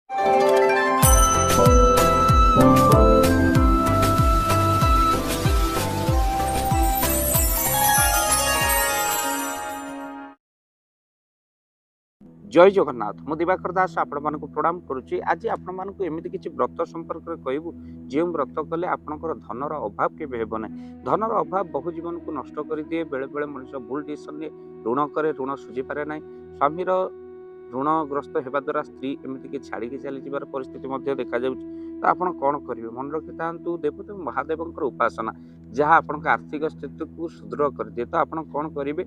जय जगन्नाथ मु दिवाकर दास आपण मानक प्रणाम करुच्ची। आज आपण मानक एमती किसी व्रत संपर्क में कहबू जो व्रत कले आपंकर धनर अभाव केवे हेब ना। धनर अभाव बहु जीवन को नष्ट कर दिए। बेले बेले मनुष्य भूल डिसीजन ले ऋण करे, ऋण सुझी पारे ना। स्वामीर ऋणग्रस्त होगा द्वारा स्त्री एमती कि छाड़ी चली जार परिस्थिति देखा जाऊँ। तो आप कौन करेंगे मन रखी था देवदेव महादेव उपासना जहाँ आपण आर्थिक स्थिति को सुदृढ़ कर दिए। तो आप कौन करेंगे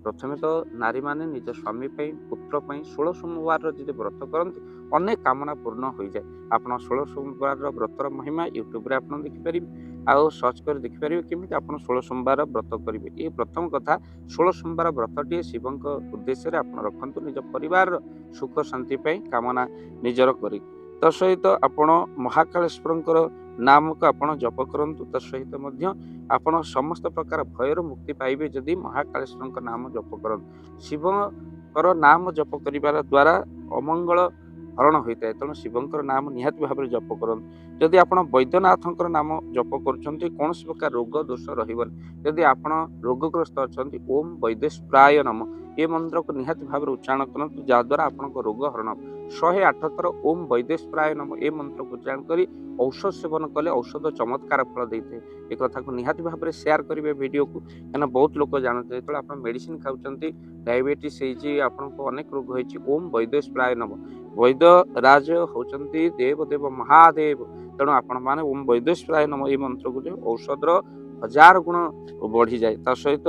प्रथमे तो नारी माने निज स्वामी पुत्र 16 सोमवार जो व्रत करते अनेक कामना पूर्ण हो जाए। आप 16 सोमवार व्रतर महिमा यूट्यूब रे आप देखिपारे आउ सर्च कर देखिपारे केमी आप 16 सोमवार व्रत करेंगे। ये प्रथम कथा 16 सोमवार व्रतटी शिव उद्देश्य आप रखु निज परिवार सुख शांति कामना निजर कर सहित आपण महाकालेश्वर नाम को आप जप करूँ। सहित आपण समस्त प्रकार भयर मुक्ति पाइबे जदि महाकालेश्वर नाम जप करते। शिवर नाम जप कर द्वारा अमंगल हरण होता है। तेणु शिवंकर नाम निहाती भाव जप करते। जदि आप वैद्यनाथ नाम जप कर कौन प्रकार रोग दोष रही जदि आप रोगग्रस्त अच्छा ओम वैदेश्वराय नम ये मंत्र को निहाती भाव उच्चारण करूँ जहाद्वारा आप रोग हरण 108 थर ओम वैदेश्वराय नम ये मंत्र को उच्चारण कर औषध सेवन कले औषध चमत्कार फल देते। एक कथा को निहाती भाव में शेयर करेंगे वीडियो को क्या बहुत लोग जानते जो आप मेडिसिन खाऊँ डायबिटीज आपको अनेक रोग हो ओम वैदेश्वराय नम वैद्य राज होती देवदेव महादेव। तेणु आपण मैंने ओम वैदेश्वराय नम ये मंत्र को जो औषधर 1000 गुण बढ़ी जाए। सहित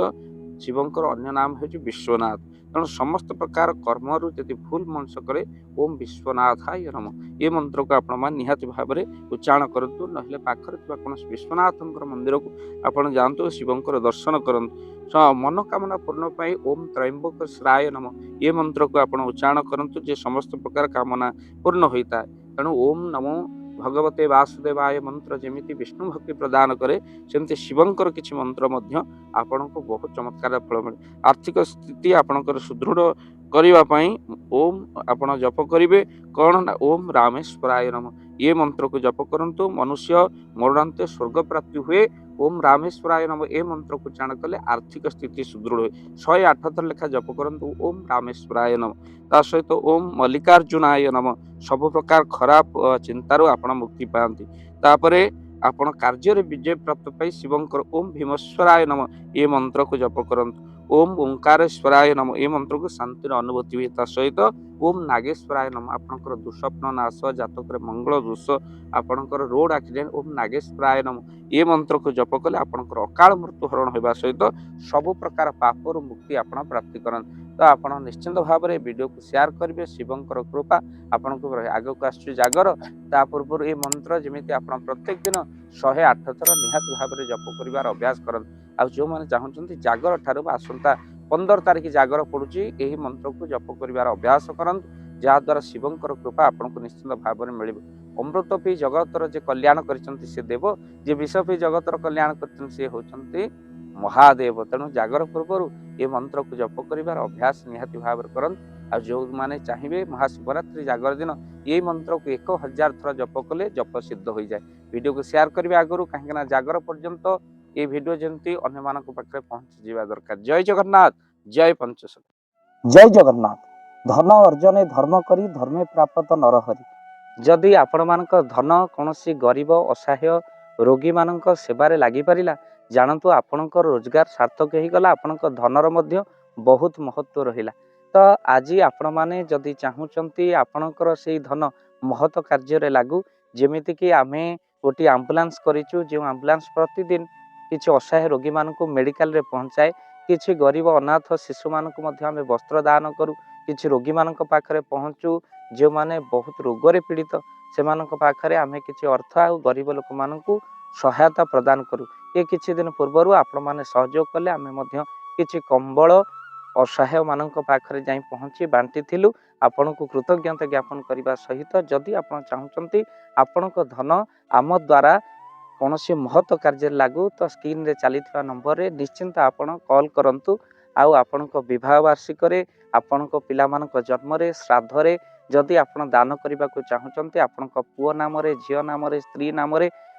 शिवंकर अन्य नाम है विश्वनाथ। तेणु समस्त प्रकार कर्म यदि भूल मनुष्य करे ओम विश्वनाथाय नम ये मंत्र को आपण निहाती भाव में उच्चारण करूँ। ना पाखर कौन विश्वनाथ मंदिर को आप जातु शिवंकर दर्शन करूँ। मनोकामना पूर्ण पाई ओम त्रयंबक श्राय नम ये मंत्र को आप उच्चारण करूँ जे समस्त प्रकार कामना पूर्ण होता है। तेणु ओम नमो भगवते वासुदेवाय मंत्र जमी विष्णु भक्ति प्रदान करे सेमती शिवंकर किसी मंत्र आपण को बहुत चमत्कार फल मिले। आर्थिक स्थिति आपणकर सुदृढ़ करने ओम आप जप करेंगे कौन ना ओम रामेश्वराय नम ये मंत्र को जप करूँ। मनुष्य मरणांत स्वर्ग प्राप्ति हुए ओम रामेश्वराय नम ये मंत्र को उच्चारण कले आर्थिक स्थिति सुदृढ़ हुए। 108 थर लेखा जप करूँ ओम रामेश्वराय नम। ता सहित ओम मल्लिकार्जुनाय नम सब प्रकार खराब चिंतार आप मुक्ति पाती। तापर आपण कार्य विजय प्राप्त पाई शिवंकर ओम भीमेश्वराय नम ये मंत्र को जप करूँ। ओम ओंकारेश्वराय नम ये मंत्र को शांतिर अनुभूति हुए। सहित ओम नागेश्वराय नम आपंकर दुस्वप्न नाश जातक मंगल दोष आपंकर रोड एक्सीडेंट ओम नागेश्वराय नम ये मंत्र को जप कले आपंकर अकाल मृत्यु हरण होगा सहित सबु प्रकार पापर मुक्ति आप प्राप्ति करते। तो आप निश्चिंत भाव में वीडियो को शेयर करेंगे। शिवंकर कृपा आपन को आग को आस जागर ता पूर्व ये मंत्र जमी आप प्रत्येक दिन 108 थर निहाती भाव में जप कर अभ्यास करते। आ जो मैंने चाहते जागर ठार आसंता 15 तारिख जागर पड़ुची यही मंत्र को जप कर अभ्यास करते जहाद्वारा शिवंकर कृपा आपको निश्चिंत भाव में मिले। अमृत पी जगतर जे कल्याण करते से देव जे विष पी जगतर कल्याण करते होती महादेव। तेणु जागर पूर्व ये मंत्र को जप कर अभ्यास निहाती भाव में करते। आ जो मैंने चाहिए महाशिवरात्रि जागर दिन ये मंत्र को 1000 थर जप कले जप सिद्ध हो जाए। वीडियो को शेयर करेंगे आगु कहीं जागर पर्यंत ये वीडियो जमती अन्य मान पाखे पहुंची जावा दरकार। जय जगन्नाथ जय पंचशत जय जगन्नाथ। धन अर्जने धर्म करी धर्मे प्राप्त नरहरि। जदि आपण मानक धन कौन गरीब असहाय रोगी मान सेवारे लगी पारिला जानतु आपणकर रोजगार सार्थक हो गला। आपणक धनर मध्य बहुत महत्व रहिला। तो आज आपण माने जदि चाहूचंती आपणकर से धन महत कार्य लागू जेमिति कि आमे गोटे आम्बुलांस करिचु जो आम्बुलांस प्रतिदिन किसी असहाय रोगी मान मेडिकल रे पहुंचाए। किसी गरीब अनाथ शिशु मान आमे वस्त्र दान करूँ। किसी रोगी मान पाखरे पहुँचू जो माने बहुत रोगरे पीड़ित से पाखरे आमे किसी अर्थ आ गरीब लोक मान सहायता प्रदान करूँ। ये किछि दिन पूर्वर आपण माने सहयोग कले आमे किछि कंबल असहाय मान पाखरे जाई पहुँची बांटी थिलु। आपण को कृतज्ञता ज्ञापन करने सहित जदि आप चाहते आपण धन आम द्वारा कौन महत्व कार्य लागू तो स्क्रीन रे चली नंबर रे निश्चिंत आपण कॉल करंतु। आउ आपण विवाह वार्षिक आपण पिला जन्म श्राद्ध जदि आपण दान करने को चाहूँगी आपण पुओ नाम झील नाम स्त्री नाम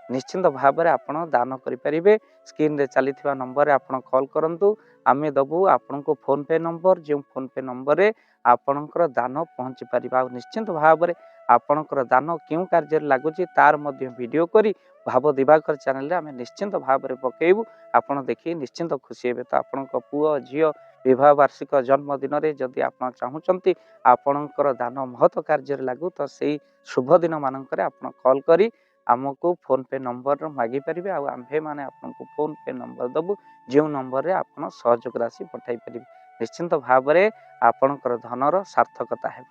निश्चिंत भाव में आपण दान करें। स्क्रीन रे चली नंबर आप कॉल करूँ आम दबू आपण को फोन पे नंबर जो फोन पे नंबर रे आपणकर दान पहुँची पार निश्चिंत भाव में आपणकर दान क्यों कार्य लगुच तार वीडियो करी भाव दिवाकर चैनल रे आम निश्चिंत भाव में पकेबू आपण देखिए निश्चिंत खुशी हे। तो आपण पुओ झील विवाह वार्षिक जन्मदिन में जदि आप चाहूँगी आपणकर दान महत्व कार्य लगू तो से शुभ दिन मानक आप कॉल करी आमको फोन पे नंबर मागी पारे आम्भे मैंने आपको फोन पे नंबर दबू जो नंबर रे आप सहयोग राशि पठाई पारे निश्चिंत भाव में आपणकर धनर सार्थकता है।